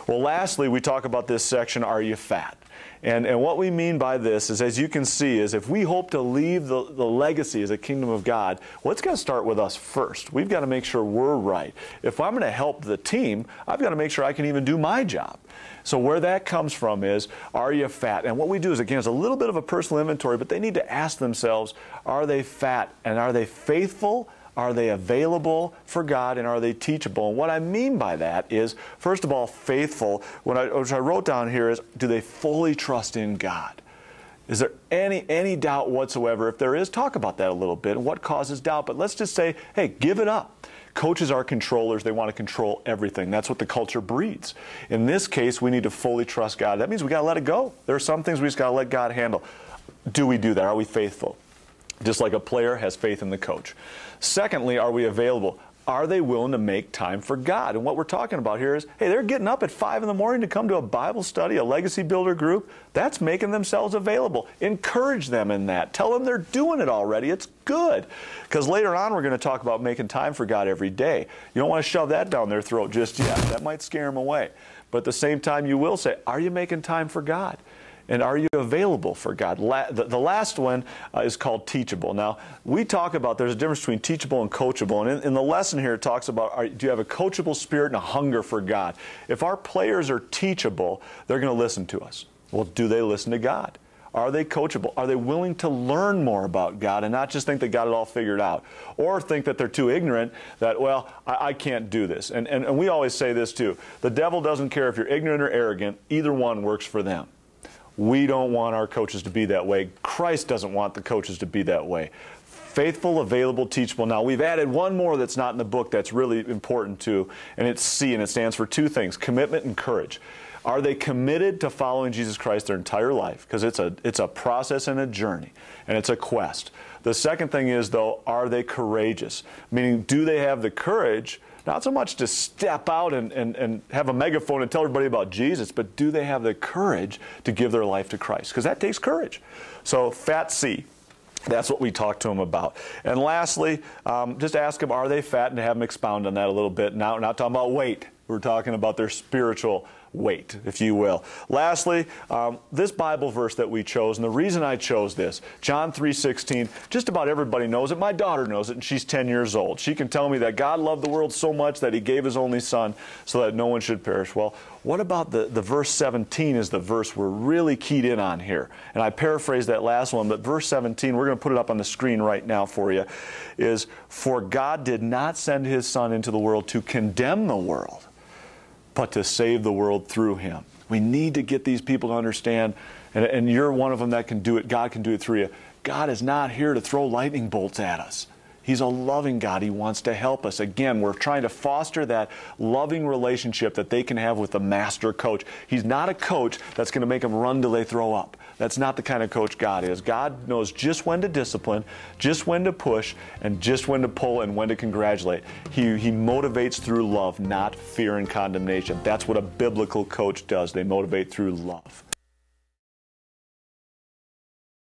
Well, lastly, we talk about this section, are you fat? And what we mean by this is, as you can see, is if we hope to leave the legacy as a kingdom of God, well, it's got to start with us first. We've got to make sure we're right. If I'm going to help the team, I've got to make sure I can even do my job. So where that comes from is, are you fat? And what we do is, again, it's a little bit of a personal inventory, but they need to ask themselves, are they fat? And are they faithful? Are they available for God, and are they teachable? And what I mean by that is, first of all, faithful. Which I wrote down here is, do they fully trust in God? Is there any doubt whatsoever? If there is, talk about that a little bit and what causes doubt. But let's just say, hey, give it up. Coaches are controllers. They want to control everything. That's what the culture breeds. In this case, we need to fully trust God. That means we got to let it go. There are some things we just got to let God handle. Do we do that? Are we faithful? Just like a player has faith in the coach. Secondly, are we available? Are they willing to make time for God? And what we're talking about here is, hey, they're getting up at 5 in the morning to come to a Bible study, a legacy builder group. That's making themselves available. Encourage them in that. Tell them they're doing it already. It's good. Because later on, we're going to talk about making time for God every day. You don't want to shove that down their throat just yet. That might scare them away. But at the same time, you will say, are you making time for God? And are you available for God? The last one is called teachable. Now, we talk about there's a difference between teachable and coachable. And in the lesson here, it talks about, do you have a coachable spirit and a hunger for God? If our players are teachable, they're going to listen to us. Well, do they listen to God? Are they coachable? Are they willing to learn more about God and not just think they got it all figured out? Or think that they're too ignorant that, well, I can't do this. And we always say this too. The devil doesn't care if you're ignorant or arrogant. Either one works for them. We don't want our coaches to be that way. Christ doesn't want the coaches to be that way. Faithful, available, teachable. Now, we've added one more that's not in the book that's really important too, and it's C, and it stands for two things, commitment and courage. Are they committed to following Jesus Christ their entire life? Because it's a process and a journey, and it's a quest. The second thing is, though, are they courageous? Meaning, do they have the courage, not so much to step out and have a megaphone and tell everybody about Jesus, but do they have the courage to give their life to Christ? Because that takes courage. So, fat C. That's what we talk to them about. And lastly, just ask them, are they fat, and have them expound on that a little bit. Now, we're not talking about weight. We're talking about their spiritual weight, if you will. Lastly, this Bible verse that we chose, and the reason I chose this, John 3:16, just about everybody knows it. My daughter knows it, and she's 10 years old. She can tell me that God loved the world so much that He gave His only Son so that no one should perish. Well, what about the verse 17 is the verse we're really keyed in on here. And I paraphrased that last one, but verse 17, we're going to put it up on the screen right now for you, is, for God did not send His Son into the world to condemn the world, but to save the world through Him. We need to get these people to understand, and you're one of them that can do it. God can do it through you. God is not here to throw lightning bolts at us. He's a loving God. He wants to help us. Again, we're trying to foster that loving relationship that they can have with the master coach. He's not a coach that's going to make them run till they throw up. That's not the kind of coach God is. God knows just when to discipline, just when to push, and just when to pull and when to congratulate. He motivates through love, not fear and condemnation. That's what a biblical coach does. They motivate through love.